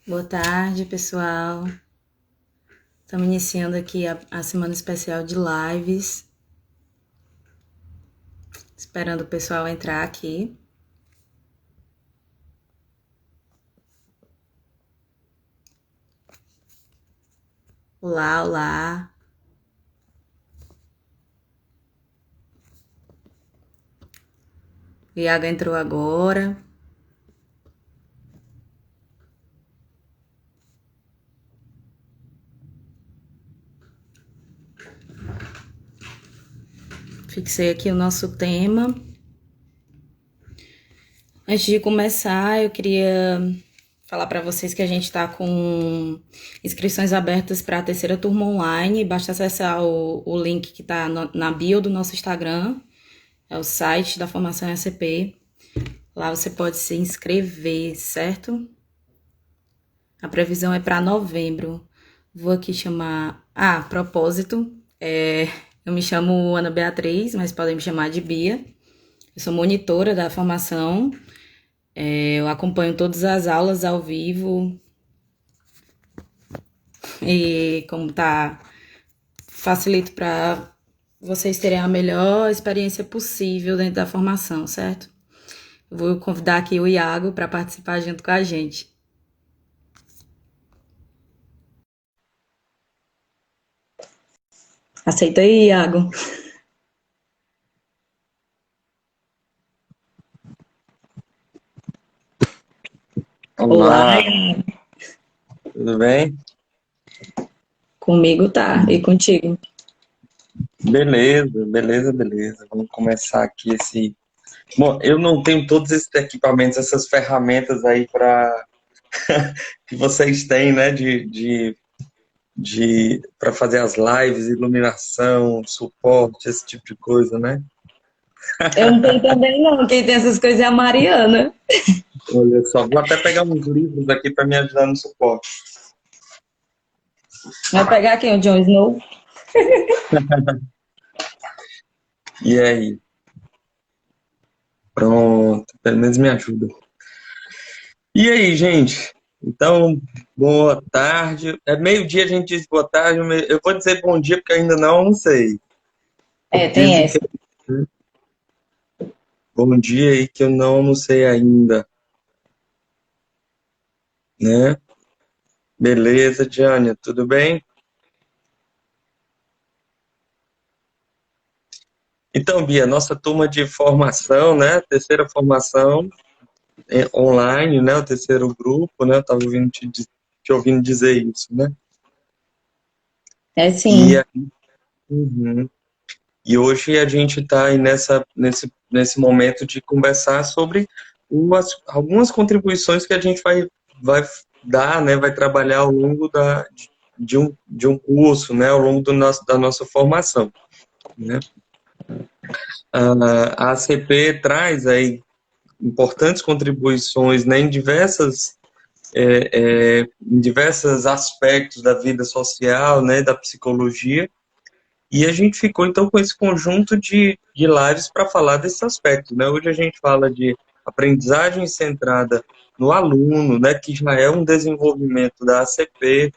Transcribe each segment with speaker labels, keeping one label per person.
Speaker 1: Boa tarde, pessoal. Estamos iniciando aqui a semana especial de lives. Esperando o pessoal entrar aqui. Olá, olá. O Iago entrou agora. Fixei aqui o nosso tema. Antes de começar, eu queria falar para vocês que a gente está com inscrições abertas para a terceira turma online. Basta acessar o link que está na bio do nosso Instagram. É o site da Formação SCP. Lá você pode se inscrever, certo? A previsão é para novembro. Vou aqui chamar... propósito. Eu me chamo Ana Beatriz, mas podem me chamar de Bia. Eu sou monitora da formação. Eu acompanho todas as aulas ao vivo. E como tá, facilito para vocês terem a melhor experiência possível dentro da formação, certo? Eu vou convidar aqui o Iago para participar junto com a gente. Aceita aí, Iago. Olá,
Speaker 2: Olá, tudo bem?
Speaker 1: comigo tá, e contigo?
Speaker 2: Beleza, beleza, beleza. Vamos começar aqui esse. Bom, eu não tenho todos esses equipamentos, essas ferramentas aí para que vocês têm, né, para fazer as lives, iluminação, suporte, esse tipo de coisa, né?
Speaker 1: Eu não tenho também, não. Quem tem essas coisas é a Mariana.
Speaker 2: Olha só, vou até pegar uns livros aqui para me ajudar no suporte.
Speaker 1: Vai pegar quem? O Jon Snow?
Speaker 2: E aí? Pronto, pelo menos me ajuda. E aí, gente? Então, boa tarde. É meio-dia, a gente diz boa tarde. Eu vou dizer bom dia porque ainda não almocei.
Speaker 1: Tem
Speaker 2: Dizem que
Speaker 1: essa.
Speaker 2: bom dia aí que eu não almocei ainda, né? Beleza, Diane, tudo bem? Então, Bia, nossa turma de formação, né? Terceira formação online, né? O terceiro grupo, né? Eu estava ouvindo te ouvindo dizer isso, né?
Speaker 1: É
Speaker 2: E,
Speaker 1: sim.
Speaker 2: uhum. E hoje a gente está aí nesse momento de conversar sobre algumas contribuições que a gente vai dar, né, vai trabalhar ao longo de um curso, né, ao longo da nossa formação, né? A ACP traz aí importantes contribuições, né, em diversos aspectos da vida social, né, da psicologia. E a gente ficou, então, com esse conjunto de lives para falar desses aspectos, né? Hoje a gente fala de aprendizagem centrada no aluno, né? Que já é um desenvolvimento da ACP,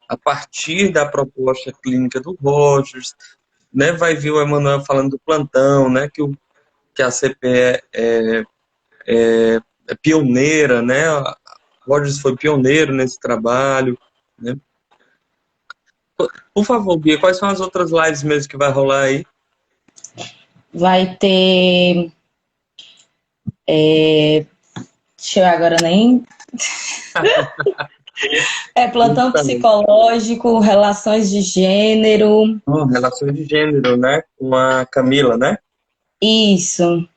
Speaker 2: a partir da proposta clínica do Rogers, né? Vai vir o Emanuel falando do plantão, né? Que a ACP é pioneira, né? A Rogers foi pioneiro nesse trabalho, né? Por favor, Bia, quais são as outras lives mesmo que vai rolar aí?
Speaker 1: Vai ter. Deixa eu agora nem. É plantão psicológico, relações de gênero.
Speaker 2: Relações de gênero, né? Com a Camila, né?
Speaker 1: Isso.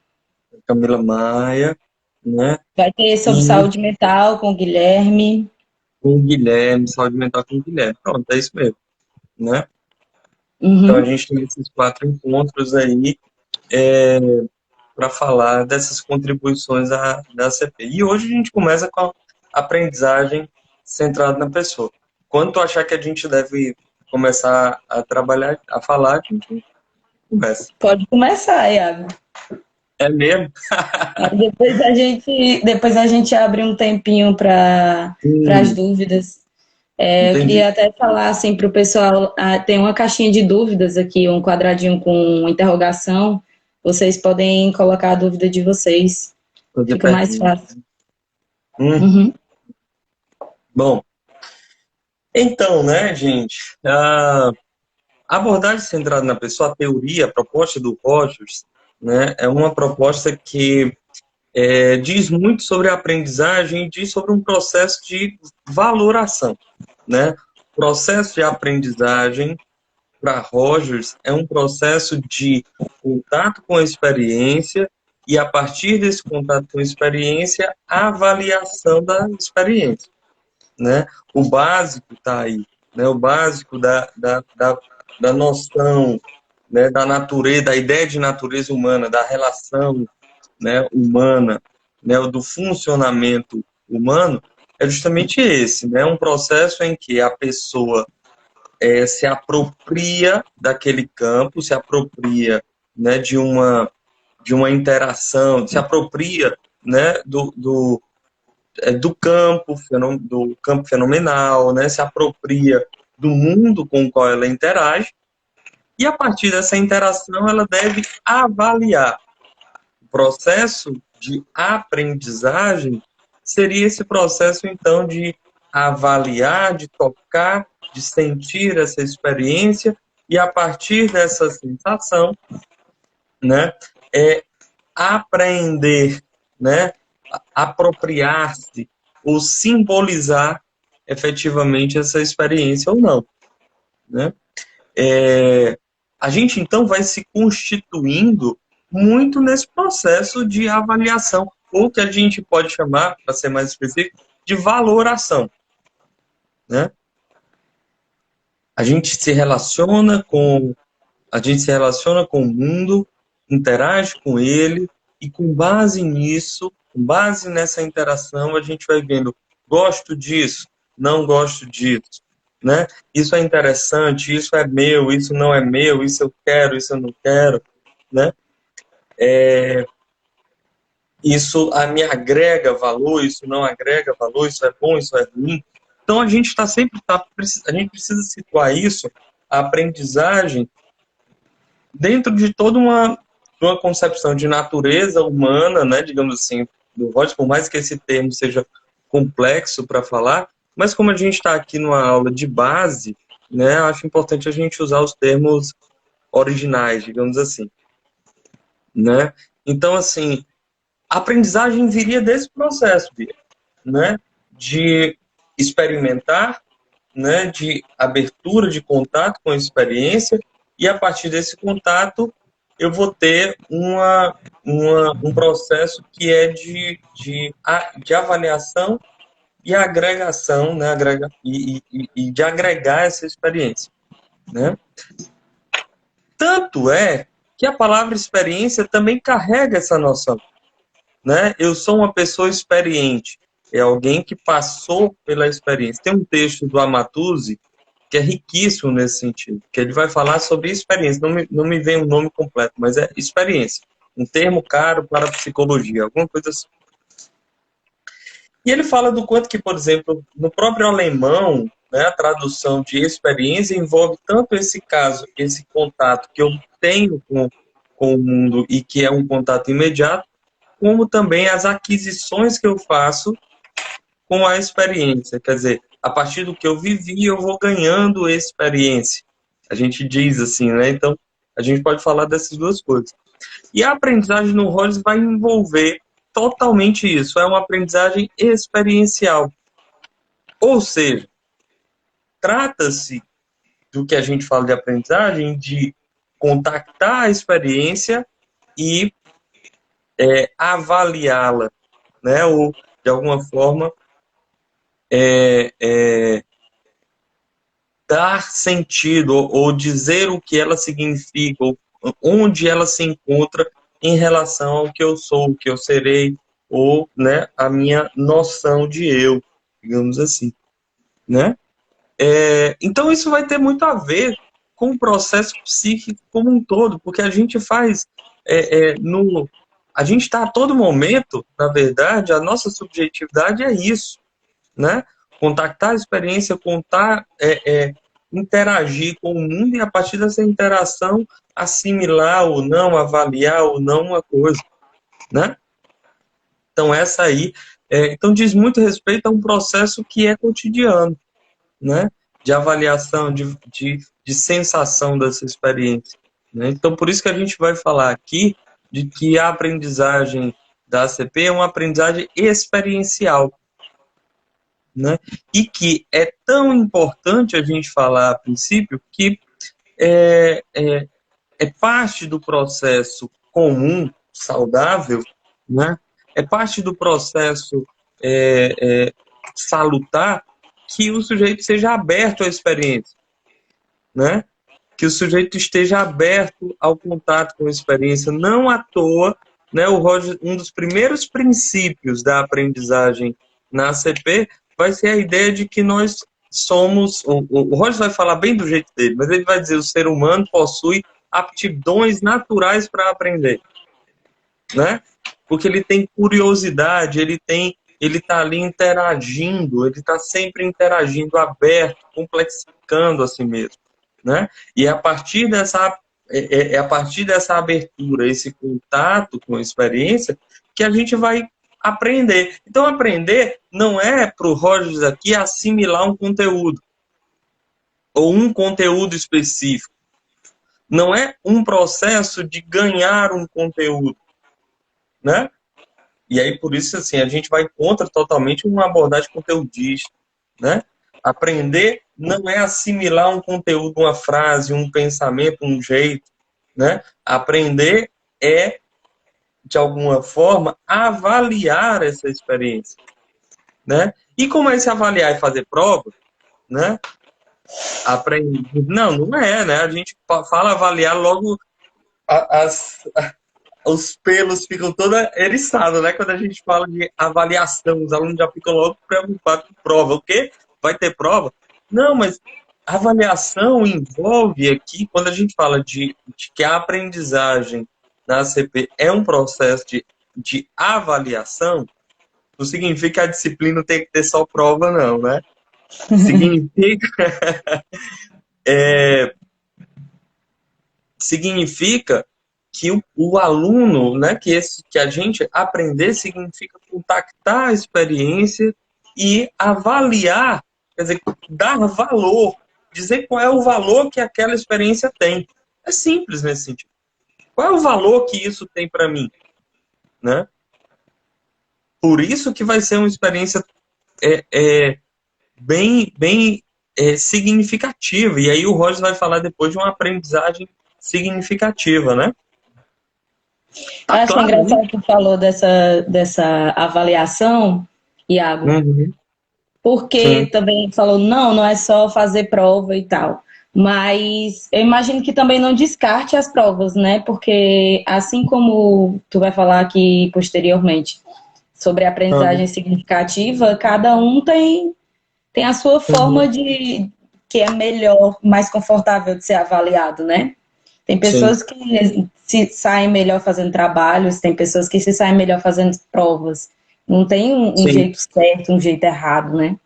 Speaker 2: Camila Maia, né?
Speaker 1: Vai ter sobre
Speaker 2: E
Speaker 1: saúde mental com o Guilherme.
Speaker 2: com o Guilherme, saúde mental com o Guilherme. Pronto, é isso mesmo, né? Então a
Speaker 1: Uhum.
Speaker 2: gente tem esses 4 encontros aí para falar dessas contribuições da ACP. E hoje a gente começa com a aprendizagem centrada na pessoa. Quando tu achar que a gente deve começar a trabalhar, a falar, a gente começa.
Speaker 1: Pode começar, Iago.
Speaker 2: É mesmo?
Speaker 1: Aí depois a gente abre um tempinho para as
Speaker 2: Hum,
Speaker 1: dúvidas. Eu
Speaker 2: entendi.
Speaker 1: queria até falar assim para o pessoal, tem uma caixinha de dúvidas aqui, um quadradinho com interrogação. Vocês podem colocar a dúvida de vocês.
Speaker 2: Fazer
Speaker 1: Fica mais
Speaker 2: pergunta.
Speaker 1: fácil.
Speaker 2: Hum,
Speaker 1: Uhum.
Speaker 2: bom, então, né, gente? A abordagem centrada na pessoa, a teoria, a proposta do Rogers, né, é uma proposta que diz muito sobre a aprendizagem e diz sobre um processo de valoração, né? O processo de aprendizagem, para Rogers, é um processo de contato com a experiência e, a partir desse contato com a experiência, a avaliação da experiência, né? O básico está aí, né? O básico da noção, né? Da natureza, da ideia de natureza humana, da relação, né? Humana, né? Do funcionamento humano, é justamente esse, né? Um processo em que a pessoa se apropria daquele campo, se apropria, né? De uma interação, se apropria, né? Do campo fenomenal, né? Se apropria do mundo com o qual ela interage, e a partir dessa interação ela deve avaliar. O processo de aprendizagem seria esse processo, então, de avaliar, de tocar, de sentir essa experiência, e a partir dessa sensação, né, aprender, né, apropriar-se ou simbolizar efetivamente essa experiência ou não, né? A gente então vai se constituindo muito nesse processo de avaliação, ou que a gente pode chamar, para ser mais específico, de valoração, né? A gente se relaciona com a gente se relaciona com o mundo, interage com ele, e com base nisso, com base nessa interação, a gente vai vendo, gosto disso, não gosto disso, né? Isso é interessante, isso é meu, isso não é meu, isso eu quero, isso eu não quero, né? Isso me agrega valor, isso não agrega valor, isso é bom, isso é ruim. Então a gente está sempre, a gente precisa situar isso, a aprendizagem, dentro de toda uma concepção de natureza humana, né, digamos assim, do Rogers, por mais que esse termo seja complexo para falar, mas como a gente está aqui numa aula de base, né, acho importante a gente usar os termos originais, digamos assim, né? Então, assim, a aprendizagem viria desse processo, Bia, né, de experimentar, né, de abertura de contato com a experiência, e a partir desse contato eu vou ter um processo que é de avaliação e agregação, né, e de agregar essa experiência, né? Tanto é que a palavra experiência também carrega essa noção, né? Eu sou uma pessoa experiente, é alguém que passou pela experiência. Tem um texto do Amatuzzi que é riquíssimo nesse sentido, que ele vai falar sobre experiência. Não me vem o nome completo, mas é experiência. Um termo caro para a psicologia, alguma coisa assim. E ele fala do quanto que, por exemplo, no próprio alemão, né, a tradução de experiência envolve tanto esse caso, esse contato que eu tenho com o mundo e que é um contato imediato, como também as aquisições que eu faço com a experiência. Quer dizer, a partir do que eu vivi, eu vou ganhando experiência. A gente diz assim, né? Então, a gente pode falar dessas duas coisas. E a aprendizagem no Rogers vai envolver totalmente isso. É uma aprendizagem experiencial. Ou seja, trata-se do que a gente fala de aprendizagem, de contactar a experiência e avaliá-la, né? Ou, de alguma forma, é, é, dar sentido ou dizer o que ela significa, ou onde ela se encontra em relação ao que eu sou, o que eu serei, ou, né, a minha noção de eu, digamos assim, né? Então isso vai ter muito a ver com o processo psíquico como um todo, porque a gente faz no a gente está a todo momento, na verdade, a nossa subjetividade é isso, né? Contactar a experiência, interagir com o mundo e a partir dessa interação assimilar ou não, avaliar ou não uma coisa, né? Então essa aí, então diz muito respeito a um processo que é cotidiano, né? De avaliação, de sensação dessa experiência, né? Então por isso que a gente vai falar aqui de que a aprendizagem da ACP é uma aprendizagem experiencial, né? E que é tão importante a gente falar a princípio que é, é, é parte do processo comum, saudável, né? É parte do processo salutar que o sujeito seja aberto à experiência, né? Que o sujeito esteja aberto ao contato com a experiência. Não à toa, né? O Roger, um dos primeiros princípios da aprendizagem na ACP vai ser a ideia de que nós somos... O Roger vai falar bem do jeito dele, mas ele vai dizer que o ser humano possui aptidões naturais para aprender, né? Porque ele tem curiosidade, ele está ali interagindo, ele está sempre interagindo, aberto, complexificando a si mesmo, né? E é a partir dessa a partir dessa abertura, esse contato com a experiência, que a gente vai aprender. Então, aprender não é para o Rogers aqui assimilar um conteúdo ou um conteúdo específico. Não é um processo de ganhar um conteúdo, né? E aí, por isso, assim, a gente vai contra totalmente uma abordagem conteudista, né? Aprender não é assimilar um conteúdo, uma frase, um pensamento, um jeito, né? Aprender é, de alguma forma, avaliar essa experiência, né? E como é se avaliar e fazer prova, né? Aprender... Não, não é, né? A gente fala avaliar logo as, os pelos ficam todos eriçados, né? Quando a gente fala de avaliação, os alunos já ficam logo preocupados com prova. O quê? Vai ter prova? Não, mas avaliação envolve aqui, quando a gente fala de que a aprendizagem na ACP é um processo de avaliação, não significa que a disciplina tem que ter só prova, não, né? Significa, significa que o aluno, né, que a gente aprender significa contactar a experiência e avaliar, quer dizer, dar valor, dizer qual é o valor que aquela experiência tem. É simples nesse sentido. Qual é o valor que isso tem para mim, né? Por isso que vai ser uma experiência bem significativa. E aí o Roger vai falar depois de uma aprendizagem significativa, né?
Speaker 1: Eu
Speaker 2: Tá
Speaker 1: acho
Speaker 2: claro, né?
Speaker 1: engraçado que tu falou dessa avaliação, Iago,
Speaker 2: Uhum.
Speaker 1: porque
Speaker 2: Sim.
Speaker 1: também falou, não é só fazer prova e tal. Mas eu imagino que também não descarte as provas, né? Porque assim como tu vai falar aqui posteriormente sobre a aprendizagem
Speaker 2: Uhum.
Speaker 1: significativa, cada um tem a sua forma
Speaker 2: Uhum.
Speaker 1: de que é melhor, mais confortável de ser avaliado, né? Tem
Speaker 2: Sim.
Speaker 1: pessoas que se saem melhor fazendo trabalhos, tem pessoas que se saem melhor fazendo provas. Não tem um
Speaker 2: Sim.
Speaker 1: jeito certo, um jeito errado, né?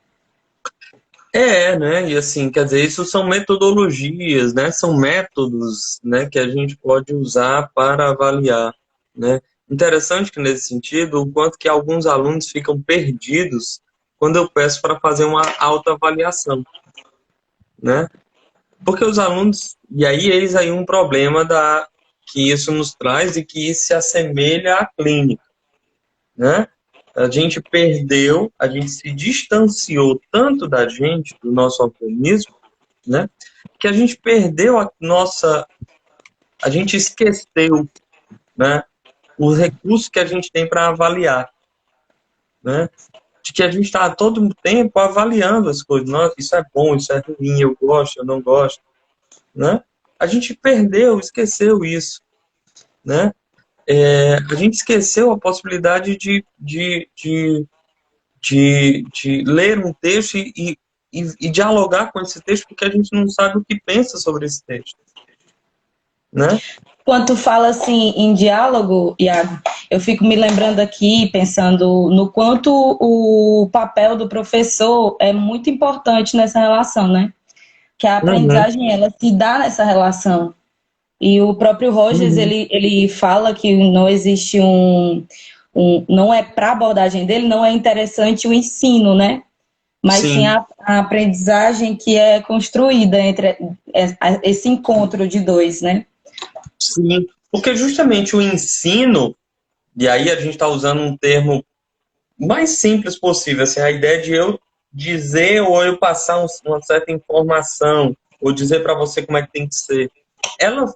Speaker 2: Né? E assim, quer dizer, isso são metodologias, né? São métodos, né, que a gente pode usar para avaliar, né? Interessante que nesse sentido, o quanto que alguns alunos ficam perdidos quando eu peço para fazer uma autoavaliação, né? Porque os alunos, e aí eis aí um problema que isso nos traz e que se assemelha à clínica, né? A gente perdeu, a gente se distanciou tanto da gente, do nosso organismo, né? Que a gente perdeu a gente esqueceu, né? Os recursos que a gente tem para avaliar, né? De que a gente está todo o tempo avaliando as coisas. Nossa, isso é bom, isso é ruim, eu gosto, eu não gosto, né? A gente perdeu, esqueceu isso, né? A gente esqueceu a possibilidade de ler um texto e dialogar com esse texto porque a gente não sabe o que pensa sobre esse texto, né?
Speaker 1: Quando tu fala assim em diálogo, Iago, eu fico me lembrando aqui, pensando no quanto o papel do professor é muito importante nessa relação, né? Que a
Speaker 2: Uhum,
Speaker 1: aprendizagem, ela se dá nessa relação. E o próprio Rogers,
Speaker 2: uhum.
Speaker 1: ele fala que não existe não é para a abordagem dele, não é interessante o ensino, né? Mas sim
Speaker 2: Sim,
Speaker 1: a aprendizagem que é construída entre esse encontro de dois, né?
Speaker 2: sim. Porque justamente o ensino, e aí a gente está usando um termo mais simples possível, assim, a ideia de eu dizer ou eu passar uma certa informação, ou dizer para você como é que tem que ser, ela,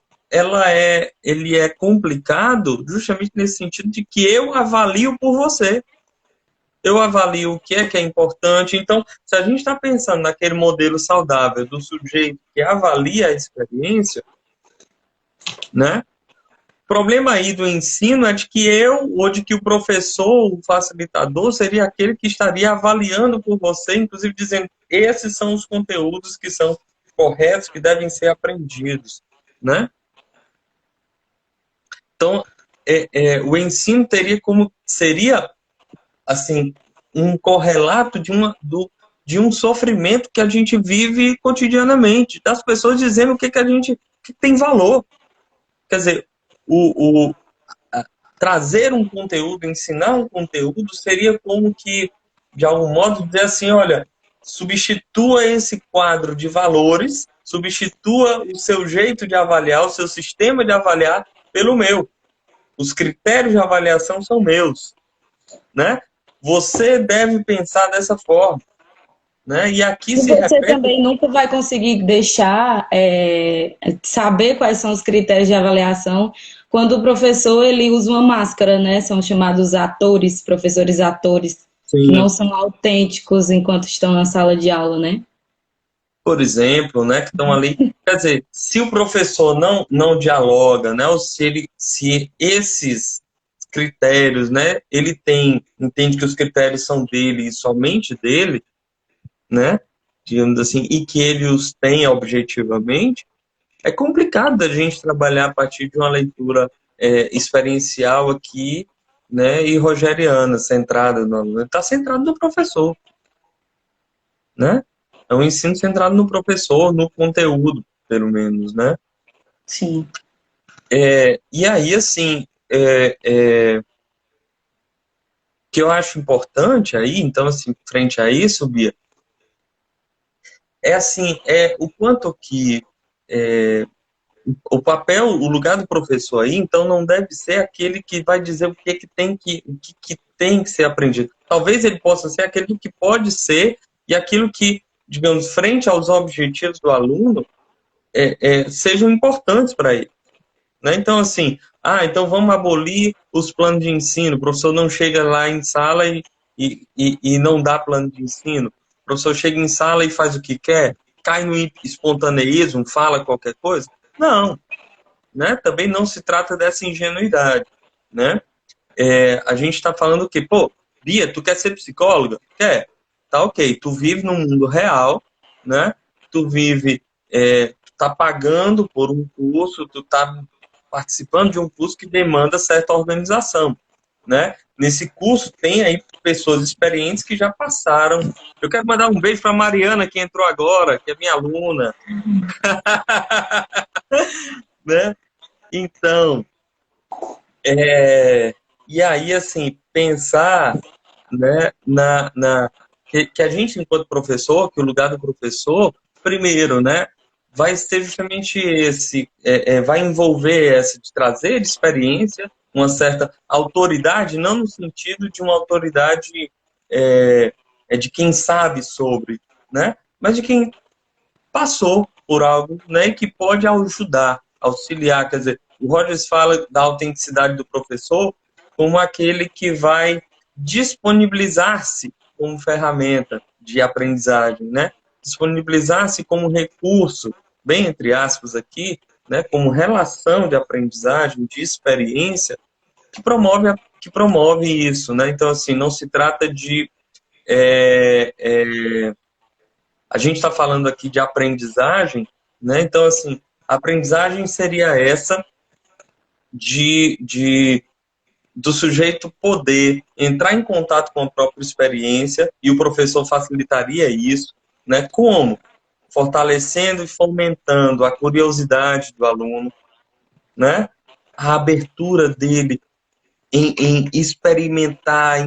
Speaker 2: ele é complicado justamente nesse sentido de que eu avalio por você. Eu avalio o que é importante. Então, se a gente está pensando naquele modelo saudável do sujeito que avalia a experiência, né? O problema aí do ensino é de que eu, ou de que o professor, o facilitador, seria aquele que estaria avaliando por você, inclusive dizendo, esses são os conteúdos que são corretos, que devem ser aprendidos, né? Então, o ensino teria como, seria, assim, um correlato de um sofrimento que a gente vive cotidianamente, das pessoas dizendo o que a gente que tem valor. Quer dizer, o, trazer um conteúdo, ensinar um conteúdo, seria como que, de algum modo, dizer assim, olha, substitua esse quadro de valores, substitua o seu jeito de avaliar, o seu sistema de avaliar pelo meu. Os critérios de avaliação são meus, né? Você deve pensar dessa forma, né? E aqui
Speaker 1: E
Speaker 2: se
Speaker 1: você
Speaker 2: repete.
Speaker 1: também nunca vai conseguir deixar saber quais são os critérios de avaliação quando o professor ele usa uma máscara, né? São chamados atores, professores atores, que não
Speaker 2: Sim.
Speaker 1: são autênticos enquanto estão na sala de aula, né?
Speaker 2: Por exemplo, né, que estão ali. Quer dizer, se o professor não dialoga, né, ou se esses critérios, né, ele entende que os critérios são dele e somente dele, né, digamos assim, e que ele os tem objetivamente, é complicado da gente trabalhar a partir de uma leitura experiencial aqui, né, e rogeriana, centrada no, está centrado no professor, né? É um ensino centrado no professor, no conteúdo, pelo menos, né?
Speaker 1: Sim.
Speaker 2: E aí, assim, que eu acho importante aí, então, assim, frente a isso, Bia, é assim, o quanto que o papel, o lugar do professor aí, então, não deve ser aquele que vai dizer o que tem que ser aprendido. Talvez ele possa ser aquele que pode ser e aquilo que, digamos, frente aos objetivos do aluno, sejam importantes para ele. Né? Então, assim, então vamos abolir os planos de ensino. O professor não chega lá em sala e não dá plano de ensino. O professor chega em sala e faz o que quer, cai no espontaneísmo, fala qualquer coisa. Não, né? Também não se trata dessa ingenuidade, né? A gente está falando que, pô, Bia, tu quer ser psicóloga? Quer? Tá ok, tu vive no mundo real, né? Tu vive, tu tá pagando por um curso, tu tá participando de um curso que demanda certa organização, né? Nesse curso tem aí pessoas experientes que já passaram. Eu quero mandar um beijo para Mariana, que entrou agora, que é minha aluna, né? Então, e aí, assim, pensar, né, que a gente, enquanto professor, que o lugar do professor, primeiro, né, vai ser justamente esse, vai envolver essa de trazer experiência, uma certa autoridade, não no sentido de uma autoridade de quem sabe sobre, né, mas de quem passou por algo, né, que pode ajudar, auxiliar. Quer dizer, o Rogers fala da autenticidade do professor como aquele que vai disponibilizar-se como ferramenta de aprendizagem, né? Disponibilizar-se como recurso, bem entre aspas aqui, né, como relação de aprendizagem, de experiência, que promove isso, né? Então, assim, não se trata de é, é, a gente está falando aqui de aprendizagem, né? Então, assim, A aprendizagem seria essa do sujeito poder entrar em contato com a própria experiência, e o professor facilitaria isso, né? Como? Fortalecendo e fomentando a curiosidade do aluno, né? A abertura dele em experimentar,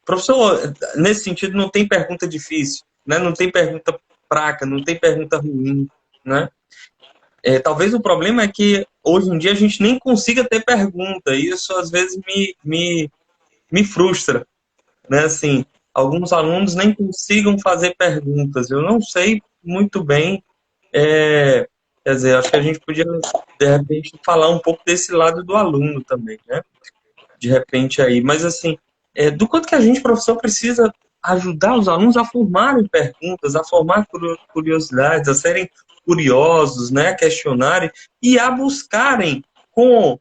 Speaker 2: Professor, nesse sentido, não tem pergunta difícil, né? Não tem pergunta fraca, não tem pergunta ruim, né? Talvez o problema é que hoje em dia a gente nem consiga ter pergunta, e isso às vezes me frustra, né? Assim, alguns alunos nem consigam fazer perguntas. Eu não sei muito bem, quer dizer, acho que a gente podia, de repente, falar um pouco desse lado do aluno também, né? De repente aí, mas assim, do quanto que a gente, professor, precisa ajudar os alunos a formarem perguntas, a formar curiosidades, a serem curiosos, né, a questionarem e a buscarem com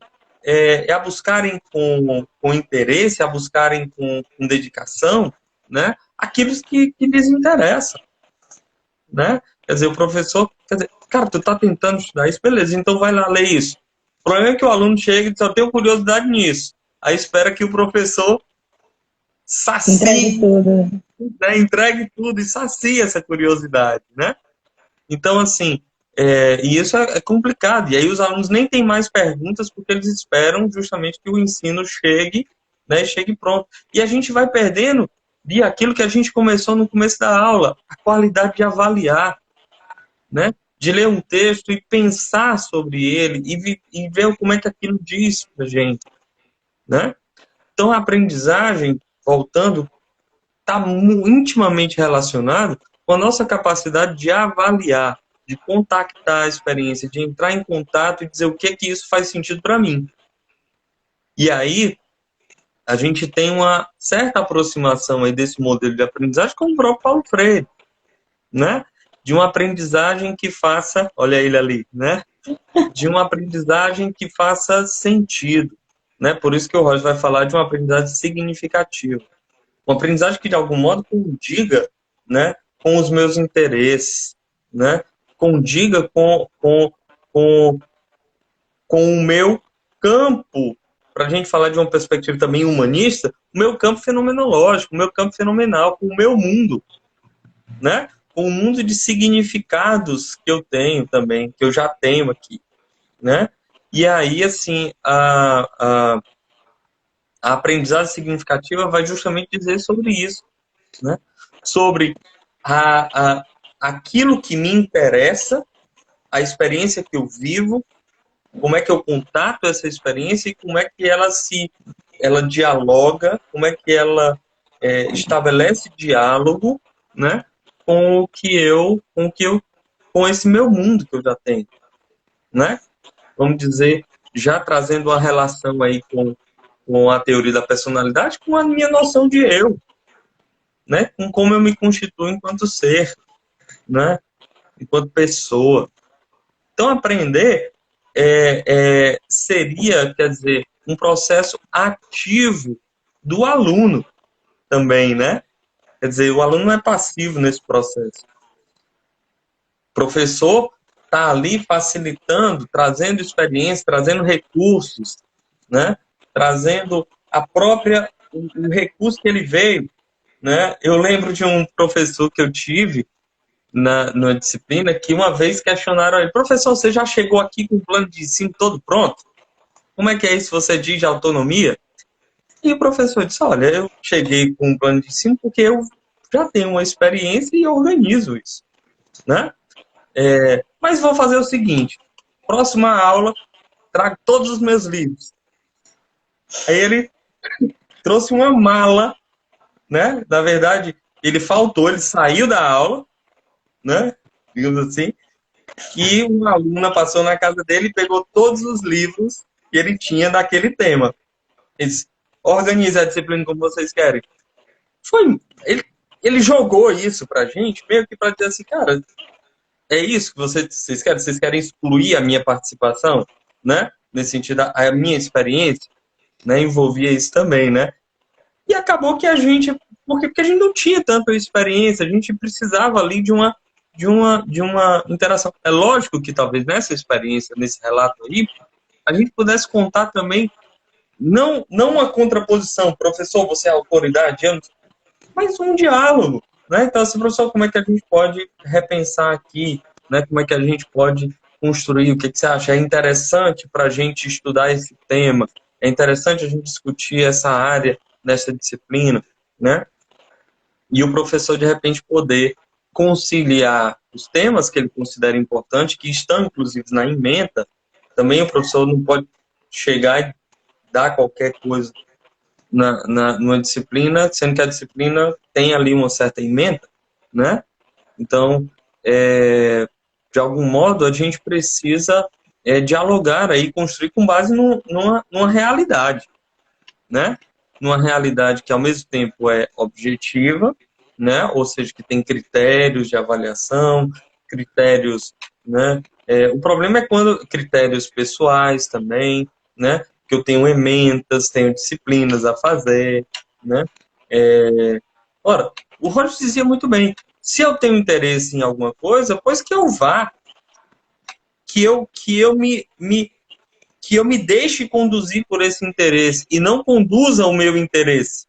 Speaker 2: interesse, a buscarem com dedicação, né, aquilo que lhes interessa, né? Quer dizer, o professor, cara, tu tá tentando estudar isso, beleza, então vai lá ler isso. O problema é que o aluno chega e só tem curiosidade nisso. Aí espera que o professor
Speaker 3: Entregue
Speaker 2: sacie,
Speaker 3: tudo.
Speaker 2: né, entregue tudo e sacie essa curiosidade, né? Então, assim, e isso é complicado. E aí os alunos nem têm mais perguntas porque eles esperam justamente que o ensino chegue, né, chegue pronto. E a gente vai perdendo de aquilo que a gente começou no começo da aula, a qualidade de avaliar, né? De ler um texto e pensar sobre ele e ver como é que aquilo diz pra gente, né? Então, a aprendizagem, voltando, está intimamente relacionado com a nossa capacidade de avaliar, de contactar a experiência, de entrar em contato e dizer o que é que isso faz sentido para mim. E aí, a gente tem uma certa aproximação aí desse modelo de aprendizagem com o próprio Paulo Freire, né? De uma aprendizagem que faça, olha ele ali, né? De uma aprendizagem que faça sentido, né? Por isso que o Roger vai falar de uma aprendizagem significativa. Uma aprendizagem que, de algum modo, condiga, né, com os meus interesses, né? Condiga com, com o meu campo, para a gente falar de uma perspectiva também humanista, o meu campo fenomenológico, o meu campo fenomenal, com o meu mundo, né? Com o mundo de significados que eu tenho também, que eu já tenho aqui, né? E aí, assim, a aprendizagem significativa vai justamente dizer sobre isso, né? Sobre aquilo que me interessa, a experiência que eu vivo, como é que eu contato essa experiência e como é que ela dialoga, como é que ela estabelece diálogo, né, com esse meu mundo que eu já tenho, né? Vamos dizer, já trazendo uma relação aí com a teoria da personalidade, com a minha noção de eu, né? Com como eu me constituo enquanto ser, né? Enquanto pessoa. Então, aprender seria, quer dizer, um processo ativo do aluno também, né? Quer dizer, o aluno não é passivo nesse processo. O professor está ali facilitando, trazendo experiência, trazendo recursos, né? Trazendo o recurso que ele veio, né? Eu lembro de um professor que eu tive na disciplina que uma vez questionaram ele: professor, você já chegou aqui com o plano de ensino todo pronto? Como é que é isso que você diz de autonomia? E o professor disse: olha, eu cheguei com um plano de ensino porque eu já tenho uma experiência e organizo isso, né? Mas vou fazer o seguinte: próxima aula, trago todos os meus livros. Aí ele trouxe uma mala, né? Na verdade, ele faltou, ele saiu da aula, né? Digamos assim, que uma aluna passou na casa dele e pegou todos os livros que ele tinha daquele tema. Ele disse: organize a disciplina como vocês querem. Ele jogou isso pra gente, meio que pra dizer assim, cara, é isso que vocês querem? Vocês querem excluir a minha participação, né? Nesse sentido, a minha experiência, né, envolvia isso também, né? E acabou que a gente, porque a gente não tinha tanta experiência, a gente precisava ali de uma de uma interação. É lógico que talvez nessa experiência, nesse relato aí, a gente pudesse contar também, não uma contraposição, professor, você é autoridade, mas um diálogo, né? Então, assim, professor, como é que a gente pode repensar aqui, né? Como é que a gente pode construir, o que você acha? É interessante para a gente estudar esse tema, é interessante a gente discutir essa área nessa disciplina, né? E o professor, de repente, poder conciliar os temas que ele considera importantes, que estão, inclusive, na ementa. Também o professor não pode chegar e dar qualquer coisa numa disciplina, sendo que a disciplina tem ali uma certa ementa, né? Então, de algum modo, a gente precisa dialogar aí, construir com base numa realidade, né? Numa realidade que, ao mesmo tempo, é objetiva, né? Ou seja, que tem critérios de avaliação, critérios, né? O problema é quando critérios pessoais também, né? Que eu tenho ementas, tenho disciplinas a fazer, né? Ora, o Roger dizia muito bem, se eu tenho interesse em alguma coisa, pois que eu vá, que eu me deixe conduzir por esse interesse e não conduza o meu interesse,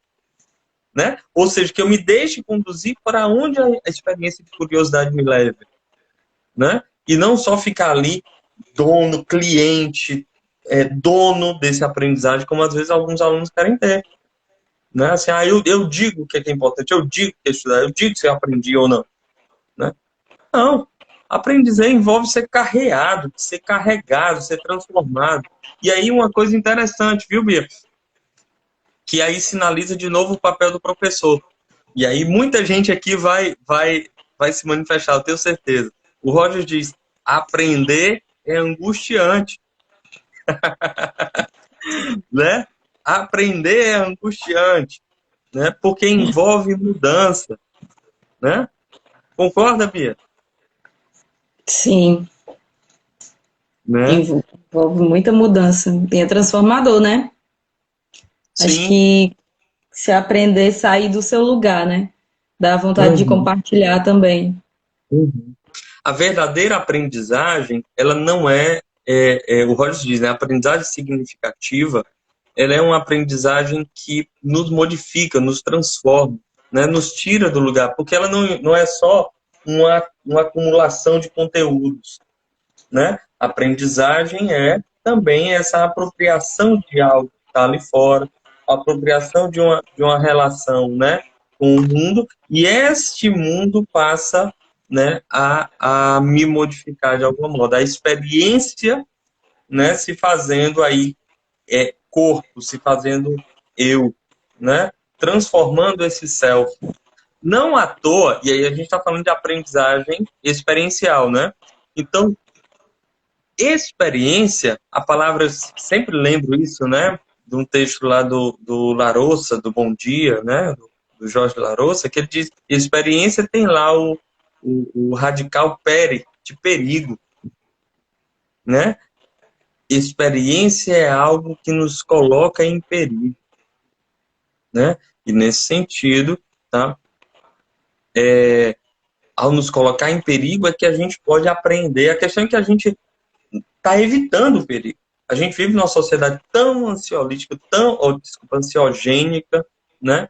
Speaker 2: né? Ou seja, que eu me deixe conduzir para onde a experiência de curiosidade me leve, né? E não só ficar ali dono, cliente, dono desse aprendizagem, como às vezes alguns alunos querem ter, né? Assim, eu digo o que é importante, eu digo que é estudar, eu digo se eu aprendi ou não, né? Não. Aprendizar envolve ser carreado, ser carregado, ser transformado. E aí uma coisa interessante, viu, Bia? Que aí sinaliza de novo o papel do professor. E aí muita gente aqui vai se manifestar, eu tenho certeza. O Roger diz, aprender é angustiante, né? Aprender é angustiante, né? Porque envolve mudança, né? Concorda, Bia?
Speaker 1: Sim,
Speaker 2: Né?
Speaker 1: envolve muita mudança. E é transformador, né? Acho
Speaker 2: Sim.
Speaker 1: que se aprender a sair do seu lugar, né? Dá vontade de
Speaker 2: Uhum.
Speaker 1: compartilhar também.
Speaker 2: Uhum. A verdadeira aprendizagem, ela não o Rogers diz, né? A aprendizagem significativa, ela é uma aprendizagem que nos modifica, nos transforma, né? Nos tira do lugar, porque ela não é só uma acumulação de conteúdos, né? A aprendizagem é também essa apropriação de algo que está ali fora, a apropriação de uma relação, né, com o mundo, e este mundo passa, né, a me modificar de algum modo. A experiência, né, se fazendo aí corpo, se fazendo eu, né, transformando esse self. Não à toa, e aí a gente está falando de aprendizagem experiencial, né? Então, experiência, a palavra, sempre lembro isso, né? De um texto lá do Larouça, do Bom Dia, né? Do Jorge Larouça, que ele diz: experiência tem lá o radical pere, de perigo, né? Experiência é algo que nos coloca em perigo, né? E nesse sentido, tá? Ao nos colocar em perigo é que a gente pode aprender. A questão é que a gente está evitando o perigo. A gente vive numa sociedade tão ansiolítica, desculpa, ansiogênica, né?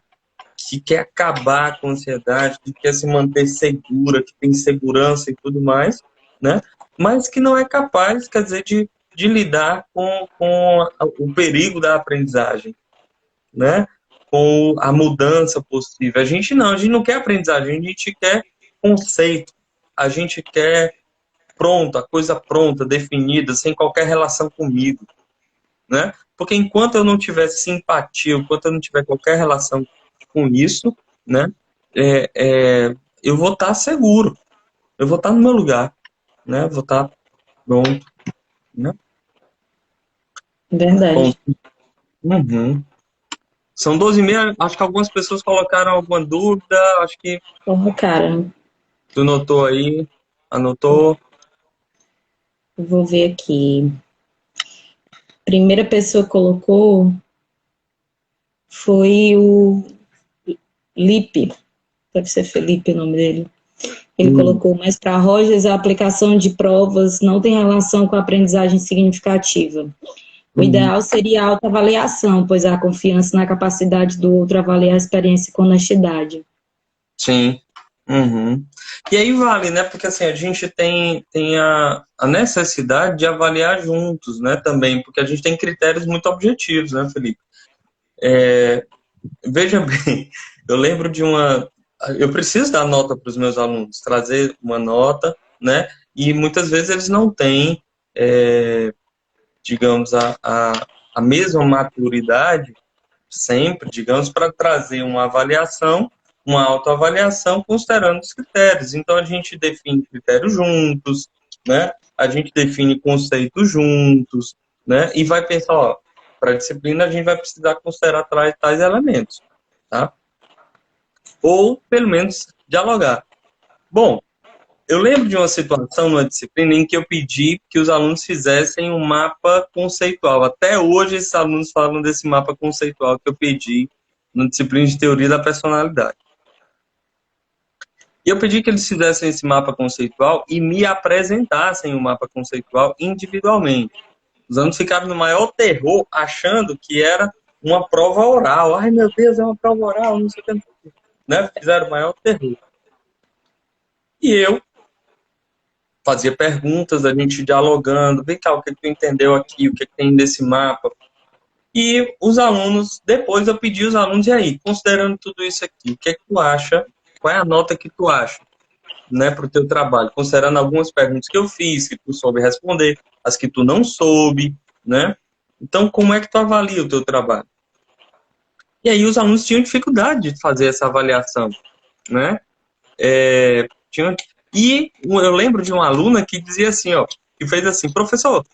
Speaker 2: Que quer acabar com a ansiedade, que quer se manter segura, que tem segurança e tudo mais, né? Mas que não é capaz, quer dizer, de lidar com o perigo da aprendizagem, né? Com a mudança possível. A gente não quer aprendizagem, a gente quer conceito, a gente quer pronto, a coisa pronta, definida, sem qualquer relação comigo, né? Porque enquanto eu não tiver simpatia, enquanto eu não tiver qualquer relação com isso, né? Eu vou estar seguro, eu vou estar no meu lugar, né? Vou estar pronto, né? Bom,
Speaker 1: Verdade.
Speaker 2: uhum. São 12h30, acho que algumas pessoas colocaram alguma dúvida, acho que
Speaker 1: Como, cara,
Speaker 2: tu notou aí, anotou.
Speaker 1: eu vou ver aqui. Primeira pessoa que colocou foi o Lipe. Deve ser Felipe o nome dele. Ele colocou, mas para Rogers a aplicação de provas não tem relação com a aprendizagem significativa. O ideal seria a autoavaliação, pois há confiança na capacidade do outro avaliar a experiência com honestidade.
Speaker 2: Sim. Uhum. E aí vale, né? Porque assim, a gente tem a necessidade de avaliar juntos, né? Também, porque a gente tem critérios muito objetivos, né, Felipe? Veja bem, eu lembro de uma. Eu preciso dar nota para os meus alunos, trazer uma nota, né? E muitas vezes eles não têm, digamos, a mesma maturidade, sempre, digamos, para trazer uma avaliação, uma autoavaliação, considerando os critérios. Então, a gente define critérios juntos, né? A gente define conceitos juntos, né? E vai pensar, ó, para a disciplina a gente vai precisar considerar tais elementos, tá? Ou, pelo menos, dialogar. Bom, eu lembro de uma situação numa disciplina em que eu pedi que os alunos fizessem um mapa conceitual. Até hoje, esses alunos falam desse mapa conceitual que eu pedi na disciplina de teoria da personalidade. E eu pedi que eles fizessem esse mapa conceitual e me apresentassem o mapa conceitual individualmente. Os alunos ficaram no maior terror, achando que era uma prova oral. Ai, meu Deus, é uma prova oral, não sei o que. Né? Fizeram o maior terror. E eu fazia perguntas, a gente dialogando, vem cá, o que tu entendeu aqui, o que tem nesse mapa. E os alunos, depois eu pedi aos alunos, e aí, considerando tudo isso aqui, o que é que tu acha, qual é a nota que tu acha, né, para o teu trabalho? Considerando algumas perguntas que eu fiz, que tu soube responder, as que tu não soube, né? Então, como é que tu avalia o teu trabalho? E aí os alunos tinham dificuldade de fazer essa avaliação, né? E eu lembro de uma aluna que dizia assim, ó, que fez assim, professor,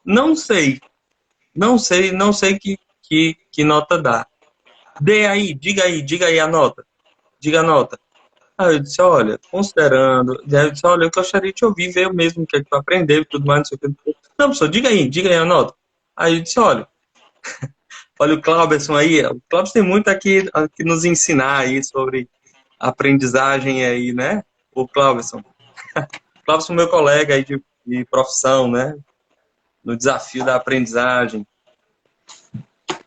Speaker 2: não sei que nota dá. Dê aí, diga aí a nota. Diga a nota. Aí eu disse, olha, considerando, eu disse, olha, eu gostaria de te ouvir, ver mesmo o que é que tu aprendeu e tudo mais, não sei o que. Não, professor, diga aí a nota. Aí eu disse, olha o Cláuberson aí, o Cláuberson tem muito aqui nos ensinar aí sobre aprendizagem aí, né? O Cláuberson. Cláuberson, meu colega aí de profissão, né? No desafio da aprendizagem.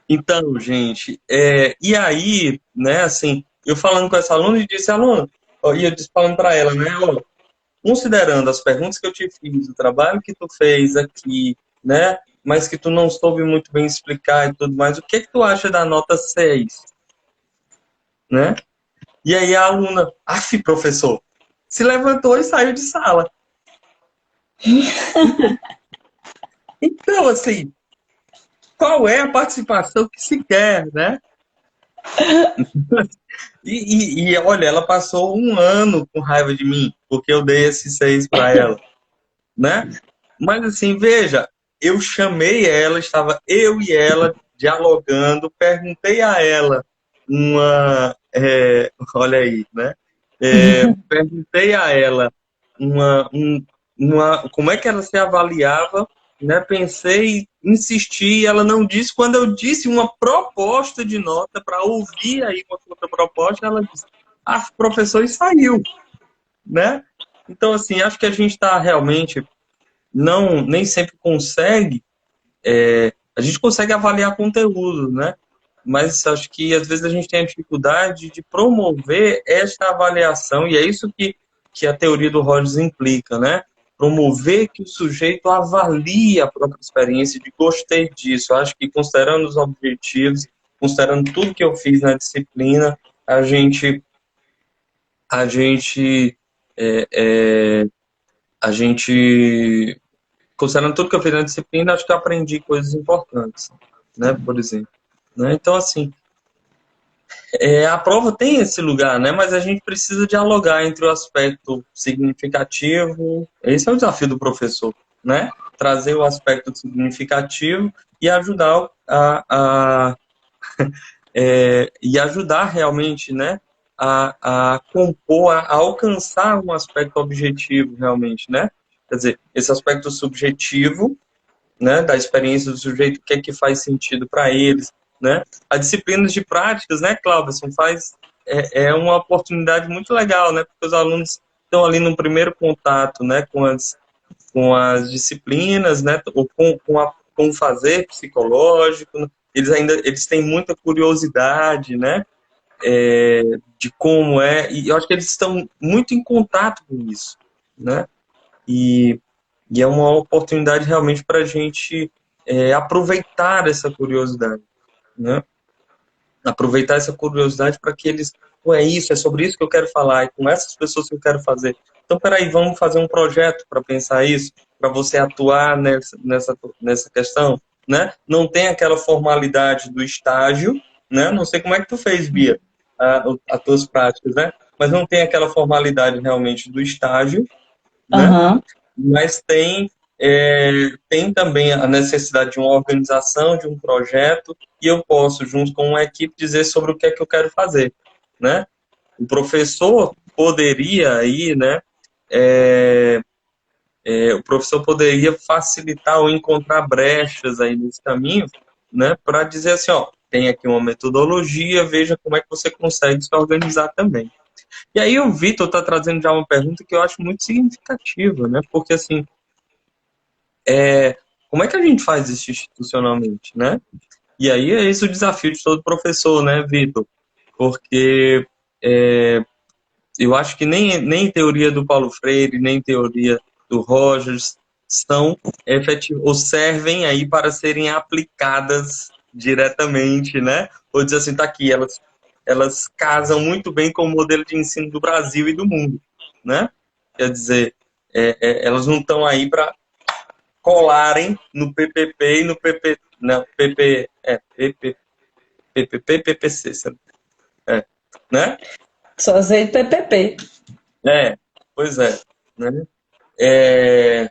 Speaker 2: Então, gente, e aí, né, assim, eu falando com essa aluna e disse, aluna, e eu disse falando para ela, né, ó, considerando as perguntas que eu te fiz, o trabalho que tu fez aqui, né, mas que tu não soube muito bem explicar e tudo mais, o que tu acha da nota 6, né? E aí a aluna, professor, se levantou e saiu de sala. Então, assim, qual é a participação que se quer, né? E olha, ela passou um ano com raiva de mim, porque eu dei esse 6 para ela, né? Mas assim, veja, eu chamei ela, estava eu e ela dialogando, perguntei a ela olha aí, né? Perguntei a ela como é que ela se avaliava, né? Pensei, insisti, ela não disse. Quando eu disse uma proposta de nota para ouvir aí uma outra proposta, ela disse, professor, e saiu, né? Então, assim, acho que a gente está realmente nem sempre consegue, a gente consegue avaliar conteúdo, né? Mas acho que às vezes a gente tem a dificuldade de promover esta avaliação, e é isso que a teoria do Rogers implica, né? Promover que o sujeito avalie a própria experiência de gostei disso. Acho que considerando os objetivos, considerando tudo que eu fiz na disciplina, a gente considerando tudo que eu fiz na disciplina, acho que eu aprendi coisas importantes, né, por exemplo. Né? Então, assim, a prova tem esse lugar, né, mas a gente precisa dialogar entre o aspecto significativo, esse é o desafio do professor, né, trazer o aspecto significativo e ajudar e ajudar realmente, né, a compor, a alcançar um aspecto objetivo realmente, né, quer dizer, esse aspecto subjetivo, né, da experiência do sujeito, o que é que faz sentido para eles, né? A disciplina de práticas, né, Cláudio, é uma oportunidade muito legal, né, porque os alunos estão ali no primeiro contato, né, com as disciplinas, né, ou com o fazer psicológico, eles têm muita curiosidade, né, de como é, e eu acho que eles estão muito em contato com isso, né, e é uma oportunidade realmente para a gente aproveitar essa curiosidade, né, aproveitar essa curiosidade para que eles, é isso, é sobre isso que eu quero falar, é com essas pessoas que eu quero fazer. Então, peraí, vamos fazer um projeto para pensar isso, para você atuar nessa questão, né? Não tem aquela formalidade do estágio, né? Não sei como é que tu fez, Bia, as tuas práticas, né? Mas não tem aquela formalidade realmente do estágio, né?
Speaker 1: Aham.
Speaker 2: Mas tem também a necessidade de uma organização, de um projeto, e eu posso, junto com uma equipe, dizer sobre o que é que eu quero fazer, né? O professor poderia aí, né, o professor poderia facilitar ou encontrar brechas aí nesse caminho, né, para dizer assim, ó, tem aqui uma metodologia, veja como é que você consegue se organizar também. E aí o Vitor está trazendo já uma pergunta que eu acho muito significativa, né, porque assim, como é que a gente faz isso institucionalmente, né? E aí é esse o desafio de todo professor, né, Vitor? Porque eu acho que nem teoria do Paulo Freire, nem teoria do Rogers são efetivas, ou servem aí para serem aplicadas diretamente, né? Ou dizer assim, tá aqui, elas casam muito bem com o modelo de ensino do Brasil e do mundo, né? Quer dizer, elas não estão aí para colarem no PPP e no PP, não, PPC, né?
Speaker 1: Só sei PPP.
Speaker 2: Pois é, né? É,